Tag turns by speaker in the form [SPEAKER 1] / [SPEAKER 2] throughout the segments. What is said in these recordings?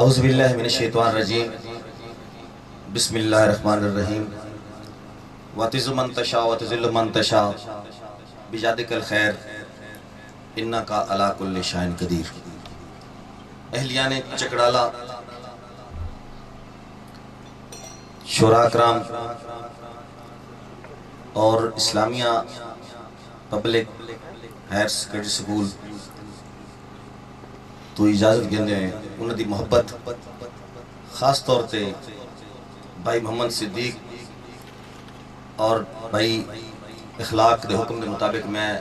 [SPEAKER 1] اعوذ باللہ من الشیطان الرجیم بسم اللہ الرحمن الرحیم وَتِزُ مَن تَشَاءُ وَتُذِلُّ مَن تَشَاءُ بِیَدِکَ الْخَیرُ اِنَّکَ عَلیٰ کُلِّ شَیْءٍ قدیر۔ اہلیان چکڑالہ، شورا کرام اور اسلامیہ پبلک ہائر سیکنڈری سکول تو اجازت گھنے ہیں انہوں دی محبت خاص طور تے بھائی محمد صدیق اور بھائی اخلاق دے حکم دے مطابق میں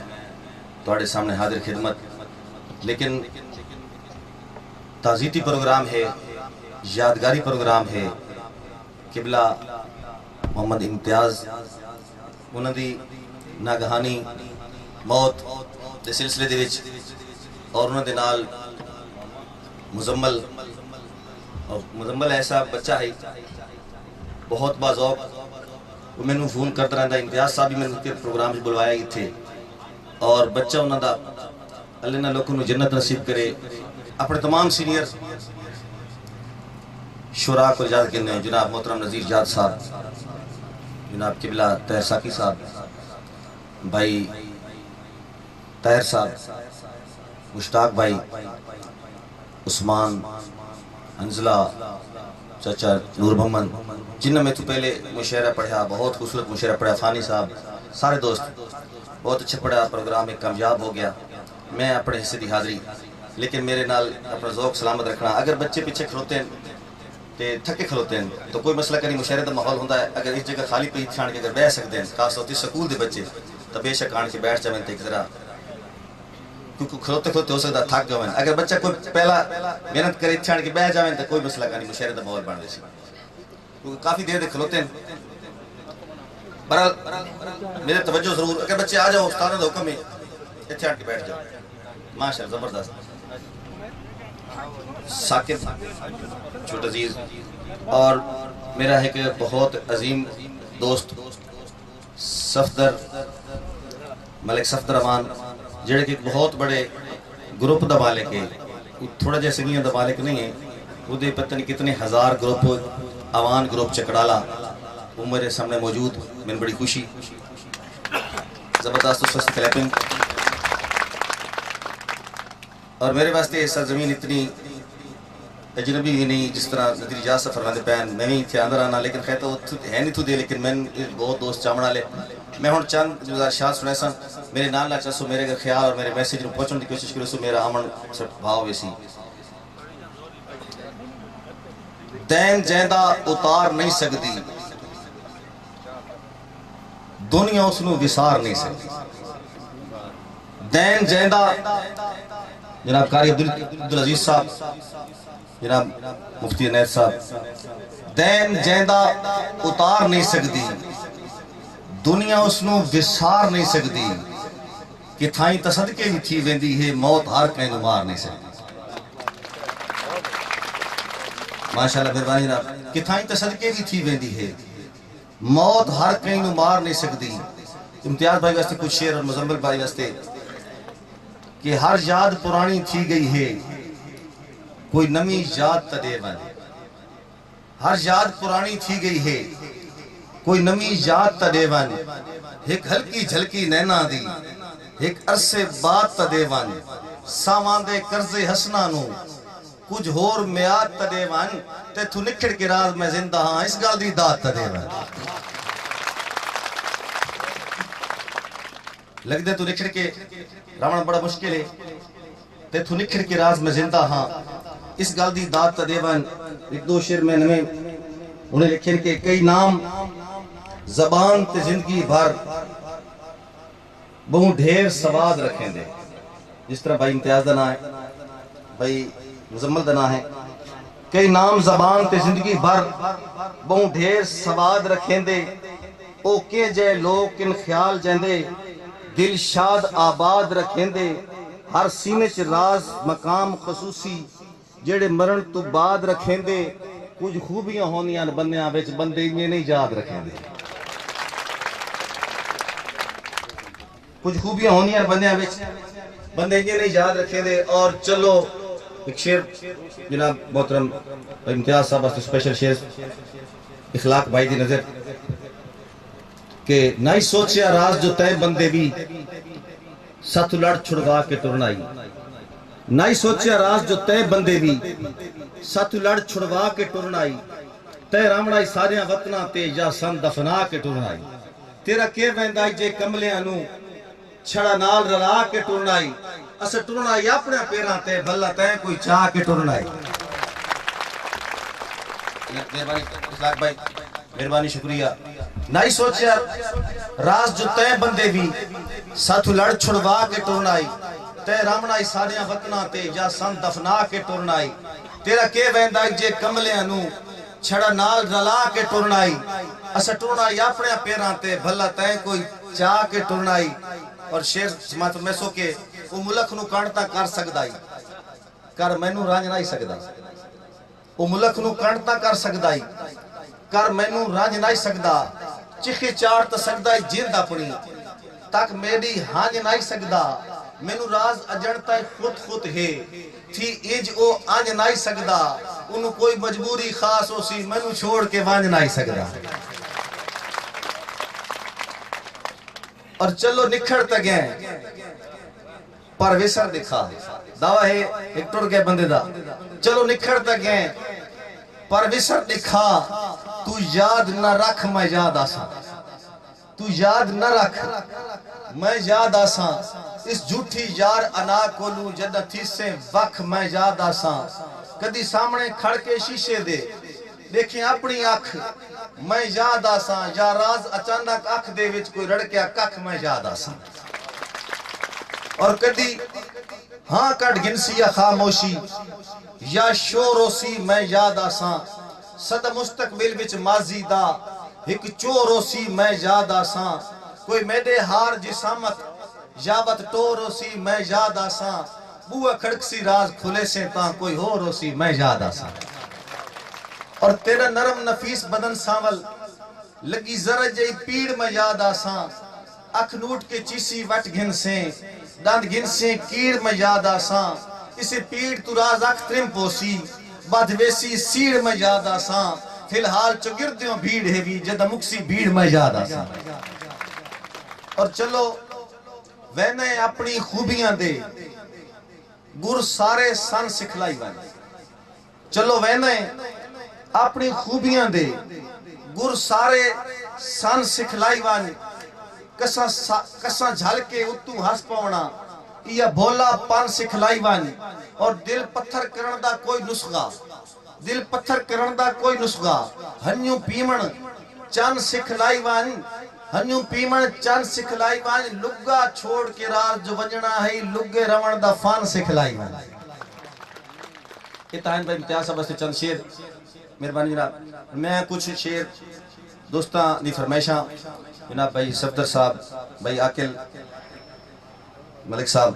[SPEAKER 1] تواڈے سامنے حاضر خدمت، لیکن تعزیتی پروگرام ہے، یادگاری پروگرام ہے۔ قبلہ محمد امتیاز انہوں دی ناگہانی موت دے سلسلے دے وچ اور انہوں دے نال مزمل ایسا بچہ ہے بہت باذوق، وہ میں نے فون کرتا رہتا، امتیاز صاحب بھی میں نے پروگرام بلوایا ہی تھے، اور بچہ انہوں دا اللہ نے لوگوں نے جنت نصیب کرے۔ اپنے تمام سینئر شورا کو اجازت کرنے ہیں، جناب محترم نذیر جاد صاحب، جناب قبلہ طاہر ساکی صاحب، بھائی طاہر صاحب، مشتاق بھائی، عثمان، انزلہ، چچا نور محمد، جنہوں میں تو پہلے مشاعرہ پڑھا، بہت خوبصورت مشاعرہ پڑھا، فانی صاحب، سارے دوست بہت اچھا پڑھا، پروگرام ایک کامیاب ہو گیا۔ میں اپنے حصے دی حاضری، لیکن میرے نال اپنا ذوق سلامت رکھنا۔ اگر بچے پیچھے کھلوتے ہیں تے تھکے کھلوتے ہیں تو کوئی مسئلہ کریں، مشاعرے دا ماحول ہوتا ہے۔ اگر اس جگہ خالی پہ چھان کے اگر بیٹھ سکتے ہیں، خاص طور سے سکول دے بچے، تو بے شک آن کے بیٹھ جائیں تے ذرا، کیونکہ کھلوتے کھلوتے ہو سکتا تھک جائیں۔ اگر بچہ کوئی پہلا محنت کرے چھان کے بیٹھ جائیں تو کوئی مسئلہ نہیں، مشاعرے دا ماحول بن رہے کیونکہ کافی دیر دے کھلوتے ہیں۔ برحال میرے توجہ ضرور، اگر بچے آ جاؤ، استاد دا حکم ہے اتھے آن کے بیٹھ جاؤ۔ ماشاءاللہ زبردست۔ ثاقب چھوٹ عزیز اور میرا ایک بہت عظیم دوست صفدر ملک صفدر امان، جڑے کہ بہت بڑے گروپ دا مالک ہے، تھوڑا جیسے سنگیاں دا مالک نہیں ہے، وہ دے پتہ نہیں کتنے ہزار گروپ، اوان گروپ چکڑالا، وہ میرے سامنے موجود، میں بڑی خوشی، زبردست اس وقت کلیپنگ۔ اور میرے واسطے سرزمین اتنی اجنبی بھی نہیں، جس طرح نذیر جاد سے فرماتے پہن، میں بھی تھے اندر آنا، لیکن خیر تو ہے نہیں تو دے، لیکن میں بہت دوست چامڑا لے۔ میں ہون چند گزارشات سنے سن، میرے نال نہ چسو، میرے کا خیال اور میرے میسیج میں پہنچنے کی کوشش کرو سو، میرا امن سٹ بھاؤ ویسی۔ دین جیندہ اتار نہیں سکتی، دنیا اس نو وسار نہیں سکتی۔ دین جیندہ جناب قاری عبدالعزیز صاحب، جناب مفتی عنایت صاحب، دین جیندہ اتار نہیں سکتی، دنیا اس نو وسار نہیں سکتی، کہ تھائیں تصدقے بھی تھی ویندی ہے، موت ہر کہیں نو مار نہیں سکتی۔ ماشاءاللہ مہربانی جناب، کہ تھائیں تصدقے بھی تھی ویندی ہے، موت ہر کہیں نو مار نہیں سکتی۔ امتیاز بھائی واسطے کچھ شعر اور مزمل بھائی واسطے کہ ہر یاد پرانی تھی گئی ہے، کوئی نمی یاد تدے ون۔ ہر یاد پرانی تھی گئی ہے، کوئی نمی یاد تدے ون۔ ایک ہلکی جھلکی نینا دی، ایک عرصے بات تدے ون۔ ساماندے قرض حسنہ نو، کچھ ہور میاد تدے ون۔ تے تو نکھڑ کے راز میں زندہ ہاں، اس گل دی داد تدے ون۔ لگ دے تو نکھڑ کے راونا بڑا مشکل ہے، تے تو نکھڑ کے راز میں زندہ ہاں، اس گل دی داد تا دیوان۔ ایک دو شعر میں نمیں انہیں لکھیں کہ کئی نام زبان تے زندگی بھر، بہوں ڈھیر سواد رکھیں دے۔ جس طرح بھائی امتیاز دنا ہے، بھائی مزمل دنا ہے، کئی نام زبان تے زندگی بھر، بہوں ڈھیر سواد رکھیں دے۔ او کے جے لوگ کن خیال جیندے، دل شاد آباد رکھیں دے۔ ہر سینے چ راز مقام خصوصی، جڑے مرن تو بعد رکھیں دے۔ کچھ خوبیاں ہونیاں بندیاں وچ، بندے انہیں نہیں یاد رکھیں دے۔ کچھ خوبیاں ہونیاں بندیاں وچ، بندے انہیں نہیں یاد رکھیں دے۔ اور چلو ایک شعر جناب محترم امتیاز صاحب واسطے سپیشل شعر اخلاق بھائی دی نظر کہ نہ سوچیا راز جو تے بندے بھی ساتھ لڑ چھڑوا کے ٹرنائی نہ سوچیا راز جو تے بندے بھی ساتھ لڑ چھڑوا کے ٹرنائی تے رامڑائی ساریاں وطنہ تے یا سن دفنا کے ٹرنائی تیرا کے ویندائی جے کملیاں نو چھڑا نال رلا کے ٹرنائی اسے ٹرنائی اپنے پیراں تے بھلا تے کوئی چاہ کے ٹرنائی مہربانی شکریہ نہیں سوچیا راز جو تے بندے بھی ساتھ لڑ چھڑوا کے ٹرنائی تے رامنائی ساریاں وطنہ تے یا سن دفنا کے ٹرنائی تیرا کے ویندائی جے کملیاں نو چھڑا نال رلا کے ٹرنائی اسے ٹرنائی اپنے پیراں تے بھلا تے کوئی چاہ کے ٹرنائی اور شیر سمات میں سو کے وہ ملک نو کانٹا کر سکدائی کر مینو رانج نہیں سکدا وہ ملک نو کانٹا کر سکدائی کر مینو رانج نہیں سکدا چکھی چار تا سکدائی جند اپنی تک میری ہانج نہیں سکدا مینو راز اجڑتا خود ہے تھی ایج او آنج نہیں سکدا انہوں کوئی مجبوری خاص ہو سی مینو چھوڑ کے وانج نہیں سکدا اور چلو نکھڑتا گئے پر ویسر دکھا دعویٰ ہے ایک ٹوڑ گئے بندے دا چلو نکھڑتا گئے پر ویسر دکھا تو یاد نہ رکھ میں یاد آساں تو یاد نہ رکھ میں یاد آساں اس جھوٹی یار انا کو لوں جدہ تھی سے وقت میں یاد آساں کدی سامنے کھڑ کے شیشے دے دیکھیں اپنی آنکھ میں یاد آساں یا راز اچانک آنکھ دے وچ کوئی رڑکیا ککھ میں یاد آساں اور کدی ہاں کٹ گنسی یا خاموشی یا شورو سی میں یاد آساں صد مستقبل وچ ماضی دا ایک چورو سی میں یاد آساں کوئی میڈے ہار جسامت یابت ٹورو سی میں یاد آساں بوہ کھڑک سی راز کھلے سے تاں کوئی ہو رو سی میں یاد آساں اور تیرا نرم نفیس بدن ساول لگی ذرہ جائی پیڑ میں یاد آساں اکھ نوٹ کے چیسی وٹ گھن سے دند گھن سے کیڑ میں یاد آساں اسے پیڑ تو راز اکھ ترم پوسی باد ویسی سیڑ میں یاد آساں فی الحال چگردیوں بھیڑ ہے بھی جدہ مکسی بھیڑ میں یاد آساں اور چلو وینے اپنی خوبیاں دے گر سارے سن سکھلائی وینے چلو وینے اپنی خوبیاں دے گر سارے سن سکھلائی وینے کساں جھل کے اتو ہس پونا یا بھولا پان سکھلائی وینے اور دل پتھر کرن دا کوئی نسخہ دل پتھر کرن دا کوئی نسخہ ہنیوں پیمن چان سکھلائی وینے ہنیوں پیمن چان سکھلائی وینے لگا چھوڑ کے راز جو ونجنا ہے لگے روان دا فان سکھلائی وینے اتحان بھائی امتیاز صاحب سے چند شیر مہربانی جناب میں کچھ شیر دوستان دی فرمائشاں جناب بھائی صفدر صاحب بھائی عاقل ملک صاحب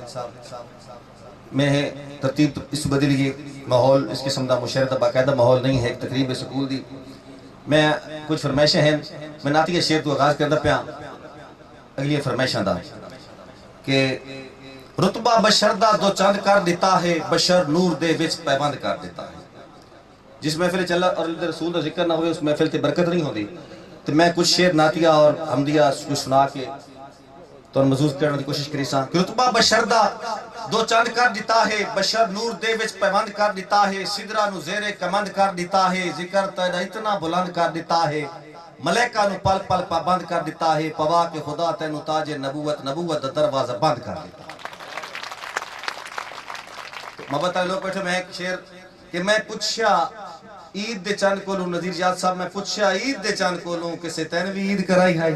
[SPEAKER 1] میں ترتیب اس بدل گئی ماحول اس قسم دا مشاہدہ باقاعدہ ماحول نہیں ہے ایک تقریب سکول دی میں کچھ فرمائشیں ہیں میں ناتی کے شیر تو آغاز کردہ پیا اگلی فرمائشاں دا کہ رتبہ بشر دا دو چاند کر دیتا ہے بشر نور دے وچ پیوند کر دیتا ہے جس محفل چل رہا اور رسول دا ذکر نہ ہوئے اس محفل تے برکت نہیں ہوتی تو میں کچھ شیر ناتیہ اور حمدیہ کچھ سنا کے تو مضبوط کرنے کی کوشش کری ساں کہ رتبہ بشر دا دو چاند کر دیتا ہے بشر نور دے وچ پیوند کر دیتا ہے سدرہ نو زیر کمند کر دیتا ہے ذکر تیرا اتنا بلند کر دیتا ہے ملائکہ نو پل پل پابند کر دیتا ہے پوا کے خدا تینو تاج نبوت دروازہ بند کر دیتا ہے محبت علی لوگ بیٹھے میں ایک شیر کہ میں پوچھا عید دے چاند کو لوں نظیر یاد صاحب میں پوچھا عید دے چاند کو لوں کسے تینوی عید کرائی ہے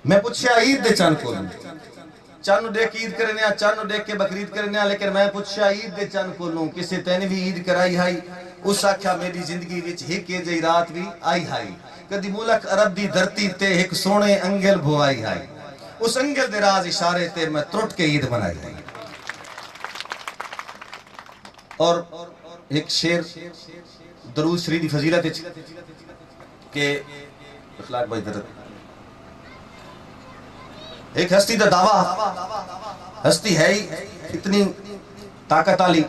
[SPEAKER 1] میں پوچھا عید دے چاند کو لوں چانو دیکھ عید کرنے چانو دیکھ کے بکرید کرنے لیکن میں پوچھا عید دے چاند کو لوں کسے تینوی عید کرائی ہے اس آکھا میری زندگی وچ ہک جئی رات بھی آئی ہے کدی ملک عرب دی دھرتی تے ایک سونے انگل بھوائی ہے اس انگل دے راز اشارے تے میں ترٹ کے عید بنائی ہے اور ایک شیر درود شریف دی فضیلت کہ اخلاق بھائی درد ایک ہستی دا دعویٰ ہستی ہے اتنی طاقت علی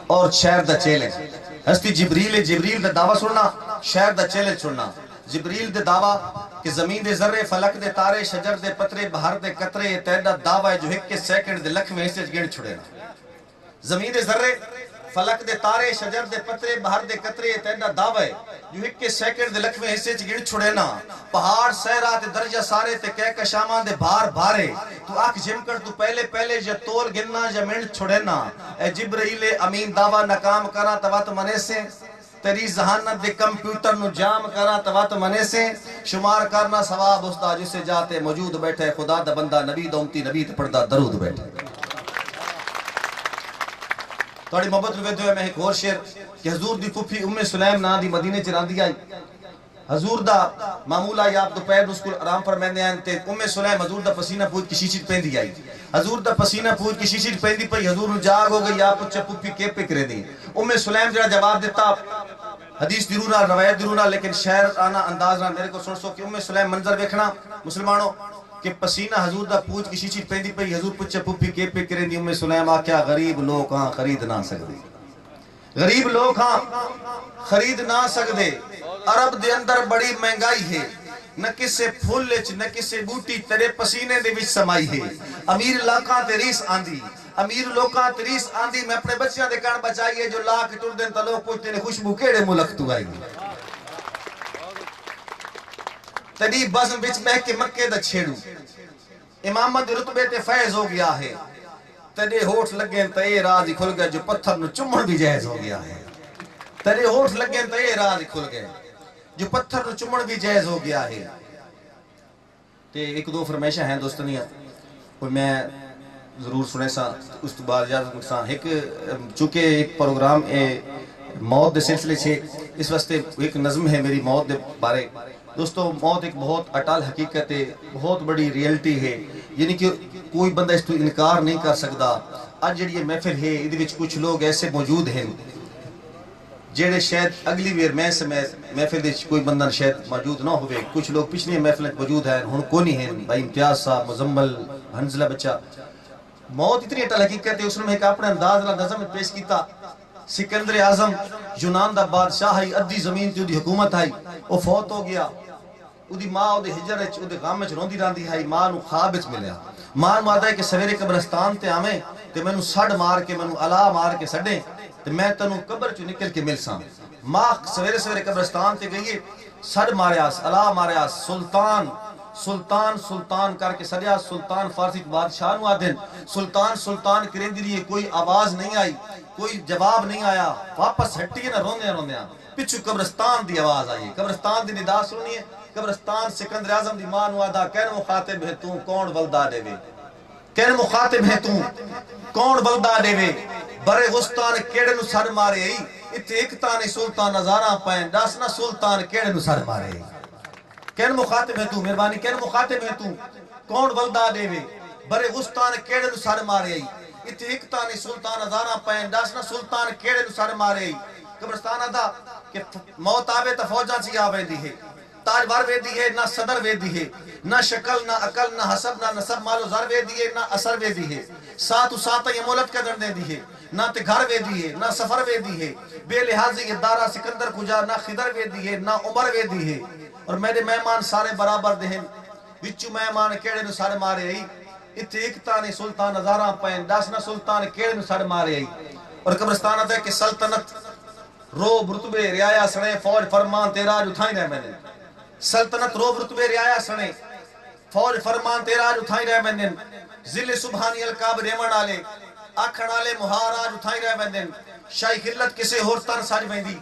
[SPEAKER 1] اور شہر دا چیلنج ہستی جبریل دا دعویٰ سننا شہر دا چیلنج سننا جبریل دے دعویٰ کہ زمین دے ذرے فلک دے تارے شجر دے پترے بہر دے قطرے یہ تیڈا دعویٰ ہے جو ایک کے سیکنڈ دے لکھ میں حصے گن چھڑے نا زمین دے ذرے فلک دے تارے شجر دے پترے بہر دے قطرے یہ تیڈا دعویٰ ہے جو ایک کے سیکنڈ دے لکھ میں حصے گن چھڑے نا پہاڑ سہرہ تے درجہ سارے تے کہہ کشامان دے بھار بھارے تو آکھ جم کر تو پہلے جا تول گننا جا منٹ چھڑے نا اے جبریل امین دعویٰ ناکام کرا توات منے سے تیری ذہانت دے کمپیوٹر نو جام کرا توات منے سے شمار کرنا ثواب استا جسے جاتے موجود بیٹھے خدا دا بندہ نبی دا امتی نبی دا پردہ درود بیٹھے توڑی محبت روے دوئے میں ایک اور شیر کہ حضور دی پھوپھی ام سلیم نا دی مدینے چران دی آئی حضور دا معمول آئی آپ دوپہر اس کو آرام فرمیندے آئیں تے ام سلیم حضور دا پسینہ پوچھ کی شیشت پہن دی آئی حضور دا پسینہ پوچھ کی شیشت پہن دی پئی حضور جاگ ہو گئی آپ اچھا پھوپھی کے پہ کرے دی ام سلیم جڑا جواب دیتا حدیث دیرونا روایت دیرونا لیکن شہر آنا انداز نہ میرے کو سن سو کہ ام سلیم منظر ویکھنا مسلمانوں کہ پسینہ حضور دا پوچھ کی شیشت پہن دی پئی حضور پچھا پھوپھی کے پہ کرے دی ام سلیم آکیا غریب لوگ ہاں خرید نہ سکدے غریب لوگ ہاں خرید نہ سکدے عرب دے اندر بڑی مہنگائی ہے نہ کسے پھول لچ نہ کسے بوٹی تیرے پسینے دے وچ سمائی ہے امیر لاکاں تے ریس آندی امیر لوکاں تے ریس آندی میں اپنے بچیاں دے کان بچائیے جو لاکھ ٹر دن تا لوگ پوچھتے نے خوشبو کیڑے ملک تو آئی تیری بزم وچ بہ کے مکے دا چھیڑو امامت رتبے تے فیض ہو گیا ہے تیرے ہوٹھ لگیں تے اے راز کھل گیا جو پتھر نو چمڑ بھی جائز ہو گیا ہے تیرے ہوٹھ لگیں تے اے راز کھل گئے جو پتھر نو چمڑ بھی جائز ہو گیا ہے تے ایک دو فرمائشہ ہیں دوستنیاں اور میں ضرور سنے سا اس تو بعد اجازت نقصان ایک چونکہ ایک پروگرام موت دے سلسلے سے اس واسطے ایک نظم ہے میری موت دے بارے دوستو موت ایک بہت اٹال حقیقت ہے بہت بڑی ریئلٹی ہے یعنی کہ کوئی بندہ اس تو انکار نہیں کر سکتا آج جڑی یہ محفل ہے ادھے وچ کچھ لوگ ایسے موجود ہیں جیڑے شاید اگلی ویر میں سے محفل دے کوئی بندہ شاید موجود نہ ہوئے کچھ لوگ پچھلی محفل موجود ہیں ہن کونی ہیں بھائی امتیاز صاحب مزمل حنزلہ بچہ موت اتنی اٹل حقیقت ہے اس نے ایک اپنے انداز اللہ نظم پیش کیتا سکندر اعظم یونان دا بادشاہ ہی ادھی زمین تے دی حکومت آئی وہ فوت ہو گیا اودی ماں اودے ہجر وچ اودے غم وچ روندی راندی ہے ماں نو خواب وچ ملیا ماں نو آدا ہے کہ سویرے قبرستان تے آویں تے مینوں سڑ مار کے مینوں الا مار کے سڈے تے میں تینوں قبر چوں نکل کے ملساں ماں سویرے سویرے قبرستان تے گئی سڑ ماریاس الا ماریاس سلطان سلطان سلطان کر کے سڑیا سلطان فارسی بادشاہ نو آدن سلطان سلطان کریندی لیے کوئی آواز نہیں آئی کوئی جواب نہیں آیا واپس ہٹی نہ روندے پچھو قبرستان دی آواز آئی قبرستان دی ندا سنیے قبرستان سکندر اعظم دی ماں نو آدا کہن مخاطب ہے تو کون بلدا دے وے کہن مخاطب ہے تو کون بلدا دے وے برے غستان کیڑے نو سر مارے ای اتھے ایک تانے سلطان نظارہ پائیں داسنا سلطان کیڑے نو سر مارے ای کہن مخاطب ہے تو مہربانی کہن مخاطب ہے تو کون بلدا دے وے برے غستان کیڑے نو سر مارے ای اتھے ایک تانے سلطان نظارہ پائیں داسنا سلطان کیڑے نو سر مارے ای قبرستان ادا کہ موت آوے تا فوجاں چی آوے دی ہے تاجبار ویدی ہے نہ صدر ویدی ہے نہ شکل نہ عقل نہ حسب نہ نسب مالو زر ویدی ہے نہ اثر ویدی ہے ساتھ ساتھ یہ مولت کا دن دے دی ہے نہ تے گھر ویدی ہے نہ سفر ویدی ہے بے لحاظی یہ دارہ سکندر کجا نہ خدر ویدی ہے نہ عمر ویدی ہے اور میرے مہمان سارے برابر دہن وچو مہمان کیڑے نو سار مارے آئی اتھے ایک تانے سلطان نظارہ پائیں داسنا سلطان کیڑے نو سار مارے آئی اور قبرستان آتا ہے کہ سلطنت روب رتبے ریایا سنے فوج فرمان تیرا جو تھائی رہے میں نے سلطنت روب رتبے ریایا سنے فوج فرمان تیرا جو تھائی رہے میں نے ذل سبحانی القاب ریمن آلے آکھن آلے مہارا جو تھائی رہے میں نے شاہی خلت کسے ہورتان ساج میں دی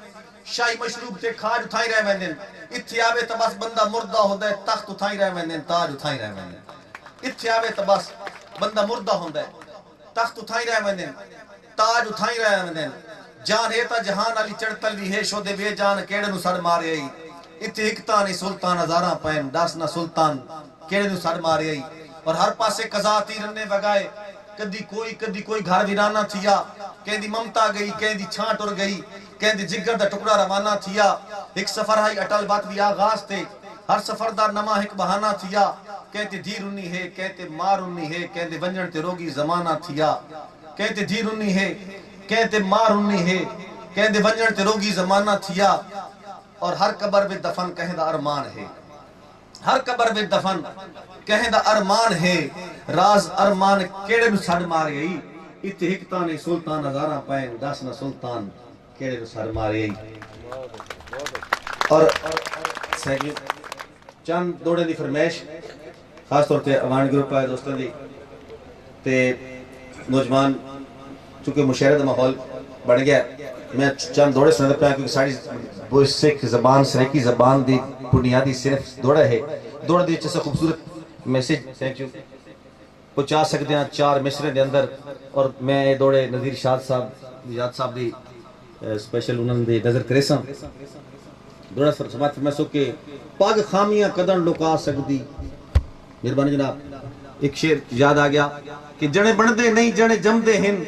[SPEAKER 1] شاہی مشروب تے کھاج اٹھائی رہے میں نے اتھے آوے تباس بندہ مردہ ہوندہ ہے تخت اٹھائی رہے میں نے تاج اٹھائی رہے میں نے اتھے آوے تباس بندہ مردہ ہوندہ ہے تخت اٹھائی رہے میں نے تاج اٹھائی رہے میں نے جان ہیتا جہان علی چڑتل بھی ہے شودے بے جان کیڑے نو سر مارے آئی اتھے اکتانی سلطان ہزارہ پائن داسنا سلطان کیڑے نو سر مارے آئی اور ہر پاسے قضا تیرنے وگائے کدی کوئی گھر ویرانہ تھیا کہیں دی ممتا گئی کہیں دی چھانٹ اور گئی کہیں دی جگر دا ٹکڑا روانہ تھیا ایک سفر ہائی اٹل بات بھی آغاز تے ہر سفر دا نما ایک بہانہ تھیا کہیں تے دھیر انہی ہے کہیں تے مار انہی ہے کہیں تے ونجن تے روگی زمانہ تھیا کہتے دین انہی ہے کہتے مار انہی ہے کہتے ونجن تے روگی زمانہ تھیا اور ہر قبر میں دفن کہیں دا ارمان ہے ہر قبر میں دفن کہیں دا ارمان ہے راز ارمان کیڑے نو سڑ مارے ہی اتھے ہکتانی سلطان ہزاراں پائیں داسنا سلطان کیڑے نو سڑ مارے ہی اور چند دوڑے دی فرمیش خاص طور تے اوان گروپ آئے دوستان دی تے نوجوان چونکہ مشاہرہ دا ماحول بڑھ گیا میں چند دوڑے سنے دا پیا کیونکہ ساری سکھ زبان سریکی زبان دی بنیادی صرف دوڑا ہے دوڑا دی چیسا خوبصورت میسیج تھینک یو پہنچا سکتے ہیں 4 مصرے دے اندر اور میں دوڑے نظیر شاد صاحب یاد صاحب دی سپیشل انہوں نے نظر کریساں دوڑا سمات فرمائے سو کہ پاگ خامیاں قدر لکا سکتی مہربانی جناب ایک شعر یاد آ گیا کہ جنے بندے نہیں جنے جمدے ہن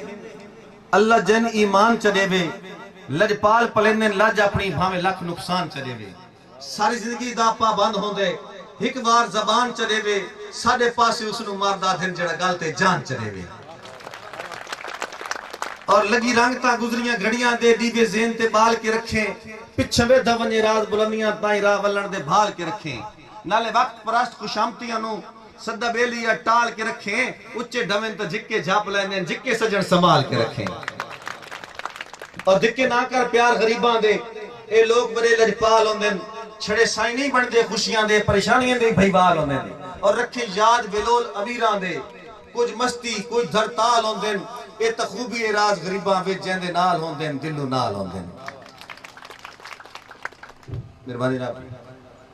[SPEAKER 1] اللہ جن ایمان چلے وے لجپال پلنے لج اپنی بھاویں لکھ نقصان چلے وے ساری زندگی دا پابند ہوندے ایک بار زبان چلے وے ساڑھے پاسے اس نو ماردہ دن جڑا گالتے جان چلے وے اور لگی رنگتا گزریاں گھڑیاں دے دیوے زین تے بال کے رکھیں پچھوے دون راز بلندیاں تائیں راہ ولن دے بھال کے رکھیں نالے وقت پرست خوشامتیاں نو صدہ بیلیاں ٹال کے رکھیں اچھے ڈوین تا جھکے جھاپ لیندیں جھکے سجن سنبھال کے رکھیں اور دھکے نہ کر پیار غریباں دے اے لوگ بڑے لجپال ہوندیں چھڑے سائیں نہیں بن دے خوشیاں دے پریشانیاں دے بھائیوال ہوندیں اور رکھیں یاد بلول امیراں دے کچھ مستی کچھ دھرتال ہوندیں اے تخوبی راز غریباں وچ جیندے نال ہوندیں دلو نال ہوندیں مہربانی جناب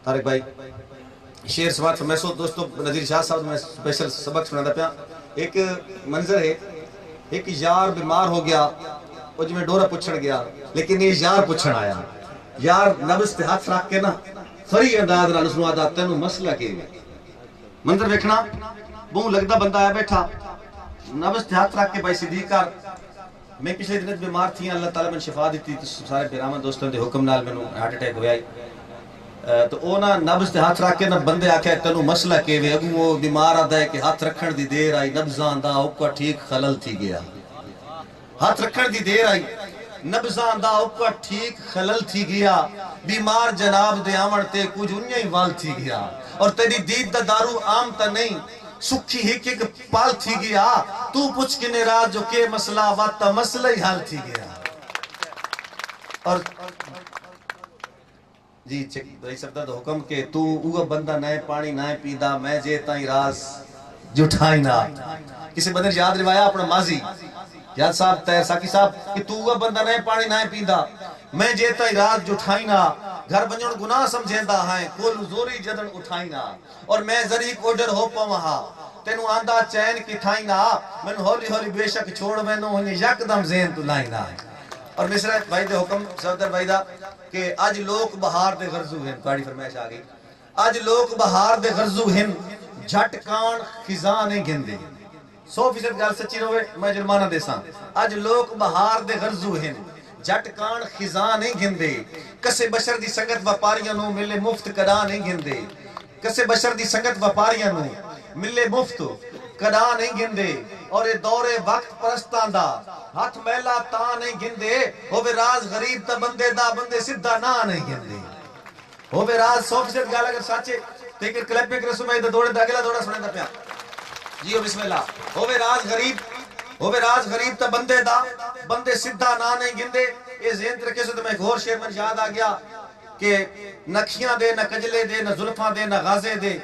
[SPEAKER 1] طارق بھائی شعر سماعت میں سو دوستو نظیر شاہ صاحب میں سپیشل سبق سنا دا پیا ایک منظر ہے ایک یار بیمار ہو گیا وہ جو میں ڈورا پچھڑ گیا لیکن یہ یار پچھڑ آیا یار نبض تے ہاتھ رکھ کے نا فری انداز نال اس نو آدا تینوں مسئلہ کے منظر دیکھنا بہوں لگدا بندہ آیا بیٹھا نبض تے ہاتھ رکھ کے بھائی صدیق کر میں پچھلے دن بیمار تھی اللہ تعالیٰ میں شفا دیتی سارے پیرامن دوستوں دے حکم نال میں ہارٹ اٹیک ہویا تو او نا نبض تے ہاتھ رکھ کے نا بندے آکھے تینوں مسئلہ کے وے اگوں وہ بیمار آدھا ہے کہ ہاتھ رکھن دی دیر آئی نبضاں دا اوکا ٹھیک خلل تھی گیا ہاتھ رکھن دی دیر آئی نبضاں دا اوکا ٹھیک خلل تھی گیا بیمار جناب دے آمن تے کچھ انہیں ہی وال تھی گیا اور تیری دید دا دارو عام تا نہیں سکھی ہک ایک پال تھی گیا تو پچھ کے نراز جو کہ مسئلہ واتا مسئلہ ہی حال تھی گیا اور جی چک بھائی سبدہ دا حکم کہ تو اوہ بندہ نئے پانی نئے پیدا میں جیتا ہی راز جھٹائی نہ کسی بندے یاد روایا اپنا ماضی یاد صاحب تیر ساکی صاحب کہ تو اوہ بندہ نئے پانی نئے پیدا میں جیتا ہی راز جھٹائی نہ گھر بنجن گناہ سمجھیندہ ہیں کول زوری جدن اٹھائی نہ اور میں ذریق اوڈر ہو پا وہاں تینو آندہ چین کی تھائی نہ میں ہولی ہولی بے شک چھوڑ میں نو ہنی یک دم زین تو لائی نہ اور مصرہ بھائی دے حکم صدر بھائی دا کہ آج لوگ بہار دے غرزو ہیں بڑی فرمائش آگئی آج لوگ بہار دے غرزو ہیں جھٹ کان خزاں نہیں گندے 100% گال سچی روے میں جرمانہ دے ساں آج لوگ بہار دے غرزو ہیں جھٹ کان خزاں نہیں گندے کسے بشر دی سنگت وپاریاں نو ملے مفت کدا نہیں گندے کسے بشر دی سنگت وپاریاں نو ملے مفت کدا نہیں گندے اور اے دور وقت پرستان دا ہاتھ میلا تا نہیں گندے ہووے راز غریب تا بندے دا بندے سدھا نہ نہیں گندے ہووے راز 100% گال اگر ساچے تیکر کلپ پہ کرسو میں دوڑے دا اگلا دوڑا سنے دا پیا جیو بسم اللہ ہووے راز غریب تا بندے دا بندے سدھا نہ نہیں گندے اے ذہن ترکے سے تو میں ایک اور شعر من یاد آ گیا کہ نکھیاں دے نہ کجلے دے نہ زلفاں دے نہ غازے دے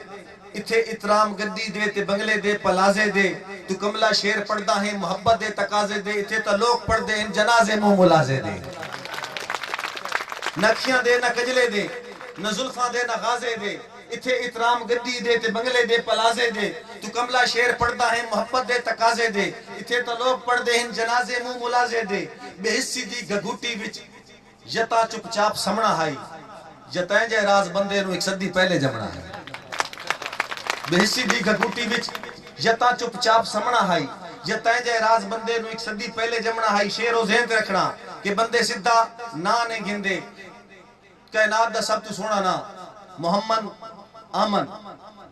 [SPEAKER 1] اتھے اترام گدی دے تے بنگلے دے پلازے دے تو کملا شعر پڑھدا ہے محبت دے تقاضے دے اتھے تا لوگ پڑھ دے ان جنازے منہ ملازے دے نکھیاں دے نہ کجلے دے نہ زلفاں دے نہ غازے دے اتھے اترام گدی دے تے بنگلے دے پلازے دے تو کملا شعر پڑھدا ہے محبت دے تقاضے دے اتھے تا لوگ پڑھ دے ان جنازے منہ ملازے دے بے حصی دی گھگوٹی وچ یتا چپ چاپ سمنا ہائی یتائیں جائے راز بندے نو ایک صدی پہلے جمنا ہے بے حصی دی گھگوٹی وچ یتا چپ چاپ سمنا ہائی یتائیں جائے راز بندے نو ایک صدی پہلے جمنا ہائی شعر و ذہن تے رکھنا کہ بندے سدھا نہ نہیں گندے کائنات دا سب تو سونا نا محمد آمن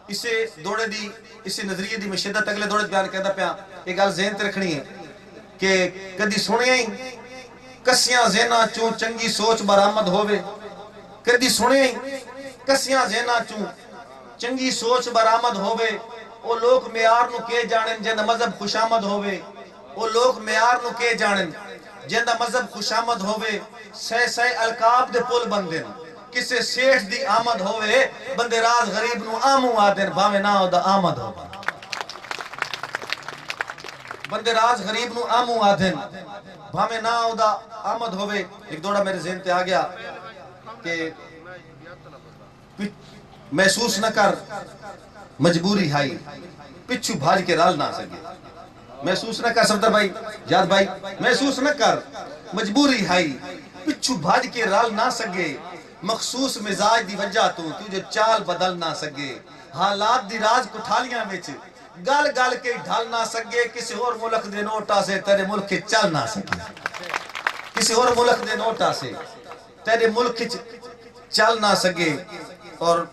[SPEAKER 1] اسے دوڑے دی اسے نظریے دی مشدت اگلے دوڑے بیان کہتا پیا ایک گل ذہن تے رکھنی ہے کہ کدی سنے ہی کسیاں زینا چوں چنگی سوچ برآمد ہووے کدی سنے ہی کسیاں زینا چوں چنگی سوچ برآمد ہووے او لوگ معیار نو کے جانن جندا مذہب خوشامد ہووے او لوگ معیار نو کے جانن جندا مذہب خوشامد ہووے سہ القاب دے پل بندن کسے سیٹھ دی آمد ہووے بندے راز غریب نو آمو آدن بھاوے نہ ہو دا آمد ہووے بندے راز غریب نو آمو آدن بھاوے نہ ہو دا آمد ہووے ایک دوڑا میرے ذہن تے آ گیا کہ محسوس نہ کر مجبوری ہائی پچھو بھاج کے رال نہ سکے محسوس نہ کر صفدر بھائی یاد بھائی محسوس نہ کر مجبوری ہائی پچھو بھاج کے رال نہ سکے مخصوص مزاج دی وجہ تو تجھے چال بدل نہ سکے حالات دی راز کٹھالیاں وچ گل گل کے ڈھال نہ سکے کسی اور ملک دے نوٹا سے تیرے ملک چل نہ سکے کسی اور ملک دے نوٹا سے تیرے ملک چل نہ سکے اور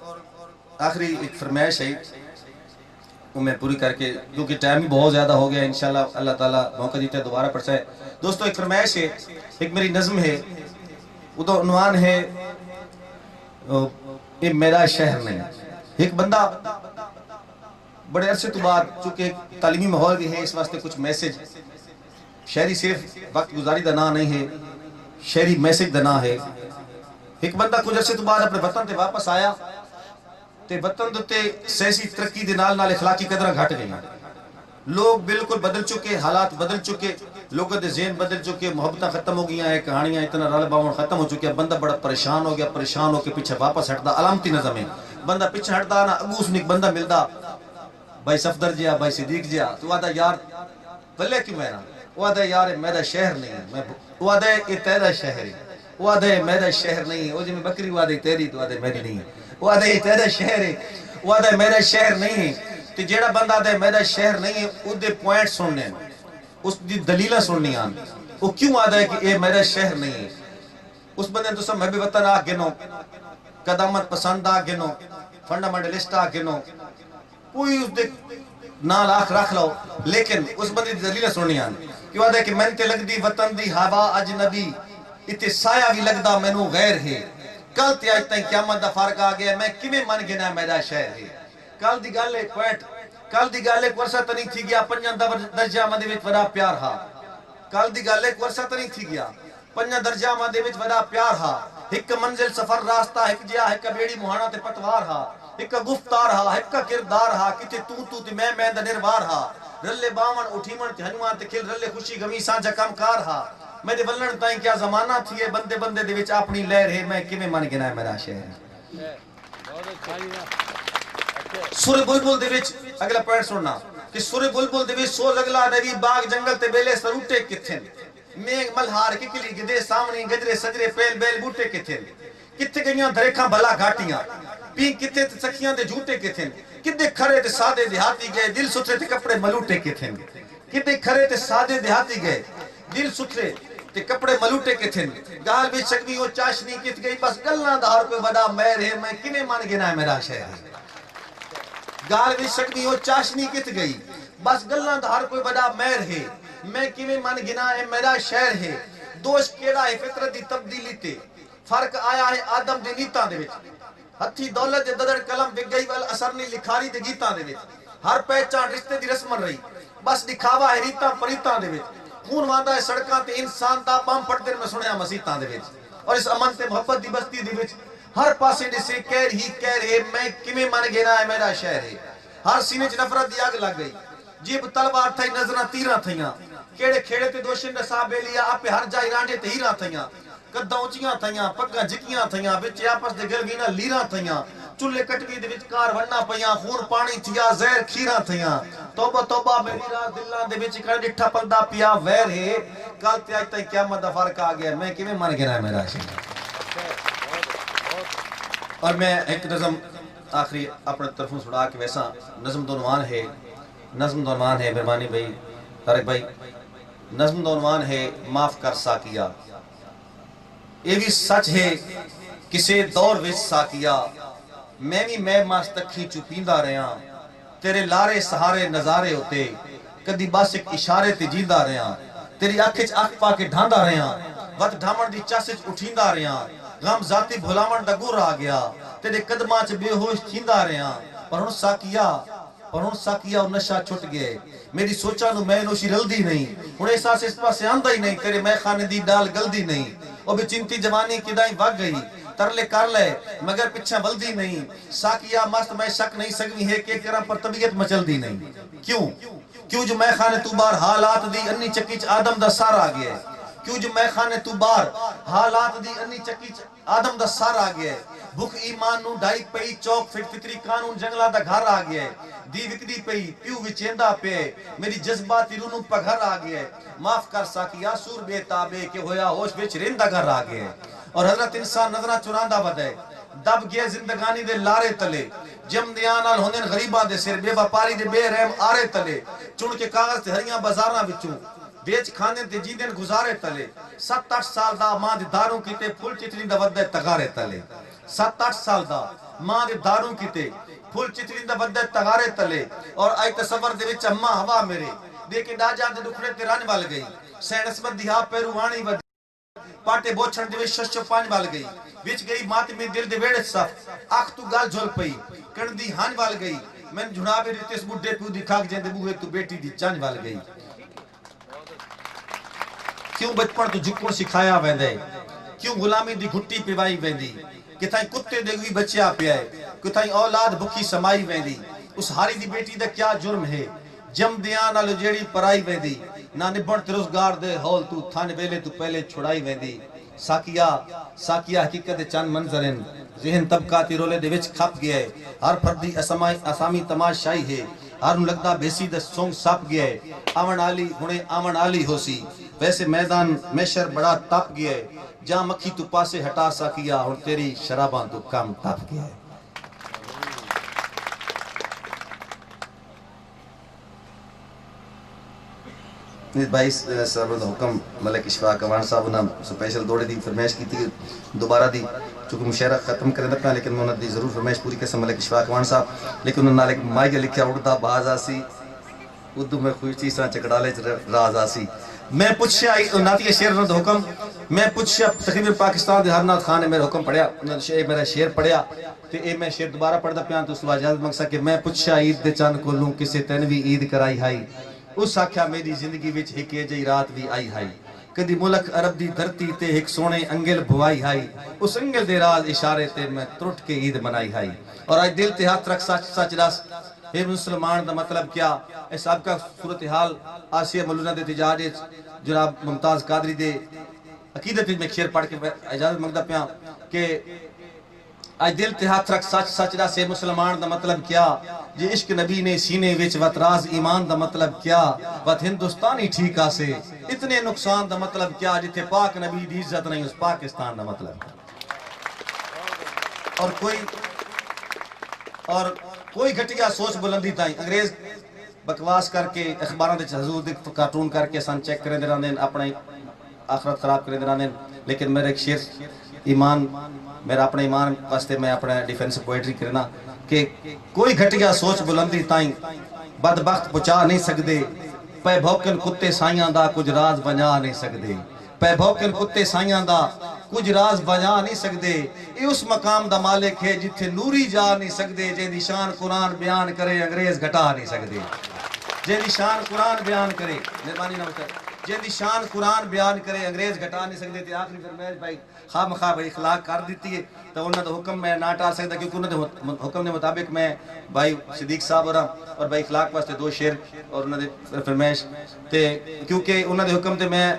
[SPEAKER 1] آخری ایک فرمائش ہے وہ میں پوری کر کے کیونکہ ٹائم ہی بہت زیادہ ہو گیا انشاءاللہ اللہ تعالیٰ موقع دیتے ہیں دوبارہ پڑھتا ہے دوستو ایک فرمائش ہے ایک میری نظم ہے وہ تو عنوان ہے یہ میرا شہر نہیں ایک بندہ بڑے عرصے تو بعد چونکہ تعلیمی ماحول بھی ہے اس واسطے کچھ میسج شہری صرف وقت گزاری دا نا نہیں ہے شہری میسج دا نا ہے ایک بندہ کچھ عرصے تو بعد اپنے وطن تے واپس آیا تے وطن تے سیاسی ترقی دے نال اخلاقی قدرہ گھٹ گئی لوگ بالکل بدل چکے حالات بدل چکے لوگوں دے ذہن بدل چکے محبتیں ختم ہو گیا ہیں کہانیاں اتنا رل باون ختم ہو چکے بندہ بڑا پریشان ہو گیا پریشان ہو کے پیچھے واپس ہٹدا علامتی نظم ہے بندہ پیچھے ہٹدا نا اگو اس نک بندہ ملدا بھائی صفدر جیا بھائی صدیق جیا تو آدھا یار بلے کیوں میں نا وہ آدھا یار میرا شہر نہیں ہے وہ آدھا یہ تیرا شہر ہے وہ آدھا میرا شہر نہیں ہے وہ جی میں بکری وہ آدھا تیری تو آدھا میری نہیں ہے وہ آدھا یہ تیرا شہر ہے وہ آدھا میرا شہر نہیں ہے تو جیڑا بندہ آدھا میرا شہر نہیں ہے وہ دے پوائنٹ سننے اس دی دلیلہ سننی آن وہ کیوں آدھا ہے کہ یہ میرا شہر نہیں ہے اس بندے تو سب محبی وطن آ گنو قدامت پسند آ گنو فنڈامنٹلسٹ آ گنو کوئی اس دے نال آنکھ رکھ لو لیکن اس بندے دی دلیلہ سننی آن کیوں آدھا ہے کہ میں تے لگ دی وطن دی ہوا اجنبی اتے سایہ بھی لگدا مینوں غیر ہے کل تے آج تائیں قیامت دا فرق آ گیا میں کمیں من گنا میرا شہر ہے کل دی گالے کوئٹ کل دی گالے ورسہ تنی تھی گیا پنجان درجہ مدے وچ وڈا پیار ہا کل دی گالے ورسہ تنی تھی گیا پنجان درجہ مدے وچ وڈا پیار ہا ایک منزل سفر راستہ ایک جیا ایک بیڑی مہانا تے پتوار ہا ایک گفتار ہا ایک کردار ہا کتے تو تے میں دا نروار ہا رلے باون اٹھیمن تے ہنوان تے کھل رلے خوشی غمی سانجا کام کار ہا میں دے ولن تائیں کیا زمانہ تھی ہے بندے بندے دے وچ اپنی لہر ہے میں کیویں من گنا ہے میرا شہر سورہ بلبل دے وچ اگلا پوائنٹ سننا کہ سورہ بلبل دے وچ سوز اگلا نوی باغ جنگل تے بیلے سروٹے کتھن میگ ملہار ککلی گدے سامنے گجرے سجرے پیل بیل بوٹے کتھن کتھے گئیاں دریکھاں بھلا گھاٹیاں پین کتھے تے سکھیاں دے جھوٹے کتھن کدے کھرے تے سادے دیہاتی گئے دل ستھرے تے کپڑے ملوٹے کتھن کدے کھرے تے سادے دیہاتی گئے دل ستھرے تے کپڑے ملوٹے کتھن گال بھی چکوی ہو چاشنی کت گئی بس گلنا دہار کوئی بڑا میر ہے میں کنے مان گنا ہے میرا شہر گال بھی چکوی ہو چاشنی کت گئی بس گلنا دہار کوئی بڑا میر ہے میں کنے مان گنا ہے میرا شہر ہے دوش کیڑا ہے فطرت دی تبدیلی تے فرق آیا ہے آدم دے نیتاں دے وچ ہتھی دولت دے ددڑ قلم بگ گئی ول اثر نہیں لکھاری دے گیتاں دے وچ ہر پہچان رشتے دی رسمن رہی بس دکھاوا ہے ریتاں پریتاں دے وچ خون واندا ہے سڑکاں تے انسان دا بم پھٹ دیر میں سنیا مسیتاں دے وچ اور اس امن تے محبت دی بستی دے وچ ہر پاسے دسے کہر ہی کہر ہے میں کیویں من گنا ہے میرا شہر ہے ہر سینے چ نفرت دی اگ لگ گئی جیب تلوار تھئی نظراں تیراں تھیاں کیڑے کھیڑے تے دوشن نصاب بیلیا اپے ہر جائی رانڈے تے ہیراں تھیاں کداں اونچیاں تھیاں پگاں جھکیاں تھیاں وچ آپس دے گل گینا لیراں تھیاں چولے کٹوی دے وچ کار وننا پیاں خون پانی تھیا زہر کھیراں تھیاں توبہ توبہ میری راز دلاں دے وچ کڑ ڈٹھا پلدا پیا ویر ہے کل تے اج تائیں قیامت دا فرق آ گیا میں کیویں من گنا ہے میرا شہر اور میں ایک نظم آخری اپنے طرفوں سڑا کے ویسا نظم دونوان ہے مہربانی بھائی طارق بھائی نظم دونوان ہے معاف کر ساکیا یہ بھی سچ ہے کسے دور وچ ساکیا میں بھی میں ماستکھی چپیندہ رہاں تیرے لارے سہارے نظارے ہوتے کدی بس ایک اشارے تے جیندہ رہاں تیری آنکھ آنکھ پا کے ڈھاندا رہیاں وقت ڈھامن دی چاسچ اٹھیندا رہیاں غم ذاتی بھلاون دا گر آ گیا تیرے قدماں چ بے ہوش تھیندا رہیاں پر ہن ساکیا اور نشہ چھٹ گئے میری سوچا نو میں نوشی رلدی نہیں ہن احساس اس پاسے آندا ہی نہیں تیرے میں خانے دی ڈال گلدی نہیں او بھی چنتی جوانی کدائیں وگ گئی ترلے کر لے مگر پچھا بلدی نہیں ساکیا مست میں شک نہیں سکوی ہے کہ کرم پر طبیعت مچل دی نہیں کیوں جو میں خانے تو بار حالات دی انی چکیچ آدم دا سار آ گیا کیوں جو میں خانے تو بار حالات دی انی چکیچ آدم دا سار آ گیا بھوک ایمان نو ڈائی پئی چوک فطری قانون جنگلہ دا گھر آ گیا دی وکدی پئی پیو وچیندہ پہ میری جذباتی رونو پگھر آ گیا معاف کر ساکیا سور بے تابے کہ ہویا ہوش بچ رندہ گھر آ گیا اور حضرت انسان نظرہ چراندہ بدے دب گئے زندگانی دے لارے تلے جم دیان آل ہوندن غریبان دے سر بے باپاری دے بے رحم آرے تلے چون کے کاغذ تے ہریاں بازاراں بچوں بیچ کھانے تے جیندن گزارے تلے 7-8 سال دا ماں دے داروں کیتے پھل چتری دا ودے تغارے تلے 7-8 سال دا ماں دے داروں کیتے پھل چتری دا ودے تغارے تلے اور آئی تصور دے وچ اماں ہوا میرے دیکھے ڈا جان دے دکھڑے تے ران وال گئی سین اسمت دیہا پیروانی ود پاٹے بوچھن دے وچ شش پانچ وال گئی وچ گئی ماتمی دل دے ویڑے صف آنکھ تو گال جھول پئی کن دی ہان وال گئی میں جھنابے ریتس بڈھے پیو دی کھاک جیندے بوئے تو بیٹی دی چانج وال گئی کیوں بچپن تو جھکن سکھایا ویندے کیوں غلامی دی گھٹی پیوائی ویندی کتھائیں کتے دے گوی بچیا پیا ہے کتھائیں اولاد بھکی سمائی ویندی اس ہاری دی بیٹی دا کیا جرم ہے جم دیان آلو جیڑی پرائی ویندی نہ نبھن ترزگار دے ہول تو تھان ویلے تو پہلے چھڑائی ویندی ساکیا حقیقت چند منظرن ذہن طبقاتی رولے دے وچ کھپ گیا ہے ہر پردی اسامی تماشائی ہے ہر لگدا بیسی دا سونگ سپ گیا ہے آون آلی ہنے آون آلی ہو سی ویسے میدان میشر بڑا تپ گیا ہے جہاں مکھی تو پاسے ہٹا ساکیا ہن تیری شراباں تو کام تپ گیا ہے بھائی صاحب دا حکم ملک اشفاق اوان صاحب نے سپیشل دوڑے دی فرمائش کی تھی دوبارہ دی چونکہ مشاعرہ ختم کرنے دکھنا لیکن میں انہوں نے ضرور فرمائش پوری قسم ملک اشفاق اوان صاحب لیکن انہوں نے ایک مائیہ لکھیا اڑتا باز آسی اردو میں خوش چیزاں چکڑالے راز آسی میں پوچھا ناتیہ شعر انہوں دا حکم میں پوچھا تقریباً پاکستان دے ہرنات خان نے میرے حکم پڑھیا میرا شعر پڑھیا تے اے میں شعر دوبارہ پڑھ دا پیان تو اس اجازت مقصد کہ میں پوچھا عید دے چاند کو لوں کسے تینوی عید کرائی ہائی اس آکھیا میری زندگی وچ ایک جئی رات بھی آئی ہائی کدی ملک عرب دی دھرتی تے ایک سونے انگل بھوائی ہائی اس انگل دے راز اشارے تے میں ترٹ کے عید منائی ہائی اور آج دل تے ہاتھ رکھ سچ رس اے مسلمان دا مطلب کیا اے صاحب کا صورتحال آسیہ ملونہ دے تجارے جناب ممتاز قادری دے عقیدت میں شعر پڑھ کے اجازت منگدا پیاں کہ آج دل تے ہاتھ رکھ سچ رس اے مسلمان دا مطلب کیا جے عشق نبی نے سینے وچ وت راز ایمان دا مطلب کیا وت ہندوستانی ٹھیک آسے اتنے نقصان دا مطلب کیا جتے پاک نبی دی عزت نہیں اس پاکستان دا مطلب اور کوئی گھٹیا سوچ بلندی تائیں انگریز بکواس کر کے اخباروں دے حضور دے کارٹون کر کے سن چیک کریں دینا دین اپنے آخرت خراب کریں دینا دین لیکن میرے ایک شعر ایمان میرا اپنے ایمان واسطے میں اپنے ڈیفنس پوئٹری کرنا کہ کوئی گھٹیا سوچ بلندی تائیں بدبخت پچا نہیں سکدے پے بھوکن کتے سائیاں دا کچھ راز بجا نہیں سکدے پے بھوکن کتے سائیاں دا کچھ راز بجا نہیں سکدے یہ اس مقام دا مالک ہے جتھے نوری جا نہیں سکدے جن دی شان قرآن بیان کرے انگریز گھٹا نہیں سکدے جن دی شان قرآن بیان کرے مہربانی نہ جن دی شان قرآن بیان کرے انگریز گھٹا نہیں سکدے تے آخری فرمائش بھائی خواہ مخواہ بھائی اخلاق کر دیتی ہے تو انہوں نے حکم میں نہ ٹال سکتا کیونکہ انہوں نے حکم نے مطابق میں بھائی صدیق صاحب اور بھائی اخلاق واسطے 2 شعر اور انہوں نے فرمائش تے کیونکہ انہوں نے حکم تے میں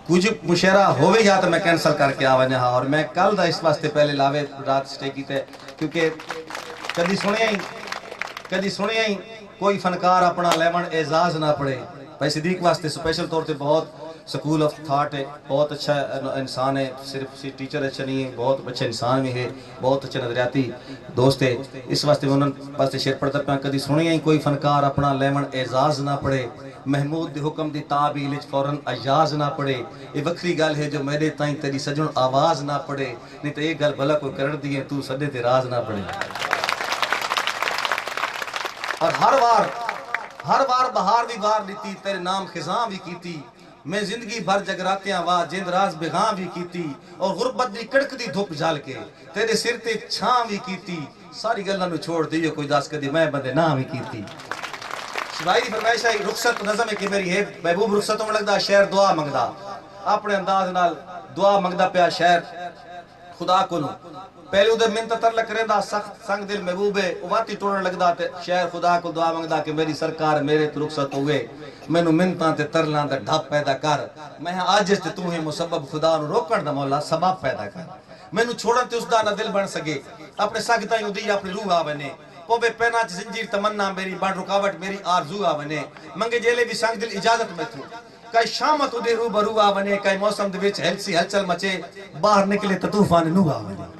[SPEAKER 1] کچھ مشاعرہ ہوئے یا تو میں کینسل کر کے آوانے ہاں اور میں کل دا اس واسطے پہلے لاوے رات سٹے کی تے کیونکہ کدی سنے ہی کوئی فنکار اپنا لیمن اعزاز نہ پڑے بھائی صدیق واسطے سپیشل طور تے بہت سکول آف تھاٹ ہے بہت اچھا انسان ہے صرف ٹیچر اچھا نہیں ہے بہت اچھا انسان بھی ہے بہت اچھا نظریاتی دوست ہے اس واسطے میں انہوں نے واسطے شعر پڑھتا پہ کدی سنیا ہی کوئی فنکار اپنا لیمن اعزاز نہ پڑے محمود دے حکم دی تعبیل وچ فوراً اجاز نہ پڑے یہ وکری گل ہے جو میرے تائیں تیری سجن آواز نہ پڑے نہیں تو یہ گل بھلا کوئی کر دی ہے تو سدے تے راز نہ پڑے اور ہر بار بہار بھی بار لیتی تیرے نام خزاں بھی کیتی میں زندگی بھر جگراتیاں وا جند راز بغاں بھی کیتی اور غربت دی کڑک دی دھوپ جھال کے تیرے سر تے چھاں بھی کیتی ساری گلاں نو چھوڑ دیو کوئی دس کدی میں بندے نہ بھی کیتی شبائی دی فرمائش ہے رخصت نظم ہے کہ میری ہے محبوب رخصتوں میں لگدا شعر دعا منگدا اپنے انداز نال دعا منگدا پیا شعر خدا کو نو پہلے ادھر منت ترلک رہندا سخت سنگ دل محبوب ہے واتی ٹوڑن لگدا تے شعر خدا کو دعا منگدا کہ میری سرکار میرے تو رخصت ہوئے مینوں منتاں تے ترلاں دا ڈھپ پیدا کر میں عاجز تے تو ہی مسبب خدا نو روکن دا مولا سبب پیدا کر مینوں چھوڑن تے اس دا نہ دل بن سکے اپنے سگ تائیں دی اپنی روح آ بنے پوبے پینا چ زنجیر تمنا میری بڑ رکاوٹ میری آرزو آ بنے منگے جیلے بھی سنگ دل اجازت میں تھو کئی شامت دے رو برو آ بنے کئی موسم دے وچ ہلسی ہلچل مچے باہر نکلے تو طوفان نو آ بنے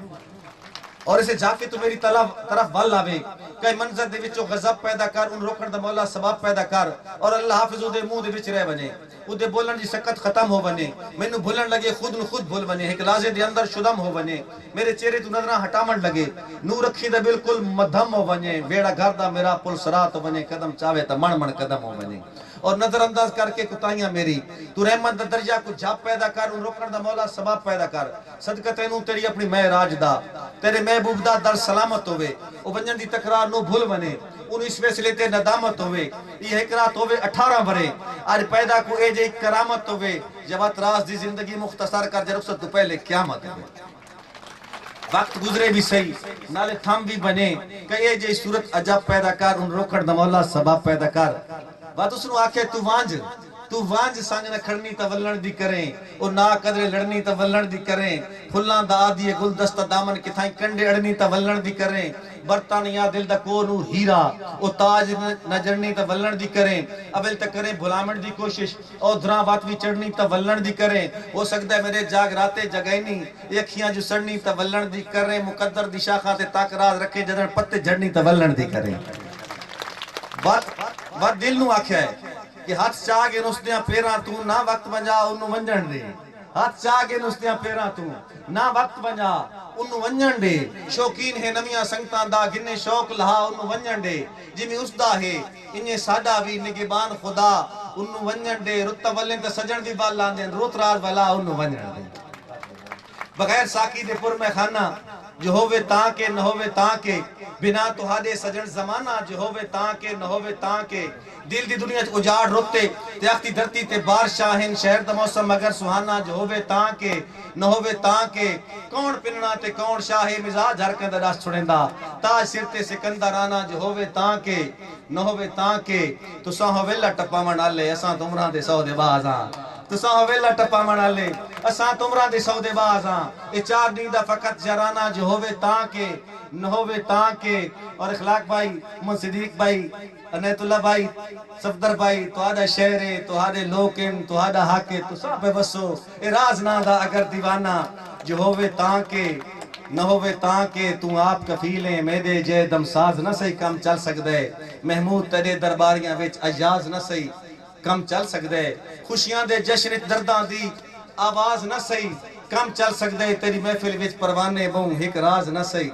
[SPEAKER 1] اور اسے جا کے تو میری طرف بل آوے کئی منظر دے وچوں غضب پیدا کر ان روکن دا مولا سبب پیدا کر اور اللہ حافظ دے منہ دے وچ رہ بنے اودے بولن دی سکت ختم ہو بنے مینوں بھولن لگے خود نو خود بھول بنے ایک لازے دے اندر شدم ہو بنے میرے چہرے تو نظراں ہٹاون لگے نور رکھی دا بالکل مدھم ہو بنے ویڑا گھر دا میرا پل سرات ہو بنے قدم چاہے تا من من قدم ہو بنے اور نظر انداز کر کے کتائیاں میری تو رحمت دا درجہ کو جھاپ پیدا کر ان روکن دا مولا سبب پیدا کر صدقہ تینوں تیری اپنی معراج دا تیرے محبوب دا در سلامت ہوئے او بنجن دی تکرار نو بھول بنے ان اس فیصلے تے ندامت ہوئے یہ حکرات ہوئے 18 برے آج پیدا کو اے جے کرامت ہوئے جب اتراز دی زندگی مختصر کر جے رخصت تو پہلے قیامت ہوئے وقت گزرے بھی صحیح نالے تھم بھی بنے کہ اے جے صورت عجب پیدا کر ان روکن دا مولا سبب پیدا کر بات اس نو آکھے تو وانج سانگ نہ کھڑنی تا ولن دی کریں او نا قدرے لڑنی تا ولن دی کریں پھلاں دا آدھی گلدستہ دامن کتھائیں کنڈے اڑنی تا ولن دی کریں برطانیہ دل دا کونو ہیرا او تاج نہ جڑنی تا ولن دی کریں ابل تک کریں بھلامن دی کوشش او دھراں بات بھی چڑھنی تا ولن دی کریں ہو سکتا ہے میرے جاگ راتے جگائنی اکھیاں جو سڑنی تا ولن دی کریں مقدر دی شاخہ تے تاک راز رکھے جدن پتے جڑنی تا ولن دی کریں بات دل نو آکھیا ہے کہ ہاتھ چاہ گے نسدیاں پیراں تو نہ وقت بنجا انہوں ونجن دے ہاتھ چاہ گے نسدیاں پیراں تو نہ وقت بنجا انہوں ونجن دے شوقین ہے نمیاں سنگتان دا گنے شوق لہا انہوں ونجن دے جمی اس دا ہے انہیں ساڈا بھی نگبان خدا انہوں ونجن دے رتا ولن تے سجن دی بال لاندین روت راز والا انہوں ونجن دے بغیر ساکی دے پر میں خانہ جو ہووے تاں کے نہ ہووے تاں کے بنا تہاڈے سجن زمانہ جو ہووے تاں کے نہ ہووے تاں کے دل دی دنیا اجاڑ روتے تیاختی دھرتی تے بار شاہن شہر دا موسم مگر سہانا جو ہووے تاں کے نہ ہووے تاں کے کون پننا تے کون شاہے مزاج ہرکن دا ڈاس چھڑیندا تاج سر تے سکندرانہ جو ہووے تاں کے نہ ہووے تاں کے تساں ہووے لٹپا منالے اساں تمراں دے سودے بازاں تساں ہووے لٹپا منالے اساں تمراں دے سودے بازاں اے چار دین دا فقط جرانہ جو ہووے تاں کے نہ ہووے تاں کے اور اخلاق بھائی محمد صدیق بھائی انیت اللہ بھائی صفدر بھائی توہاڈا شہر ہے توہاڈے لوکن توہاڈا حق ہے تساں پہ بسو اے راز نہ دا اگر دیوانہ جو ہووے تاں کے نہ ہووے تاں کے تو آپ کفیلیں میدے جے دم ساز نہ سہی کم چل سکدے محمود تیرے درباریاں وچ اجاز نہ سہی کم چل سکدے خوشیاں دے جشن درداں دی آواز نہ سہی کم چل سکدے تیری محفل وچ پروانے بہوں ایک راز نہ سہی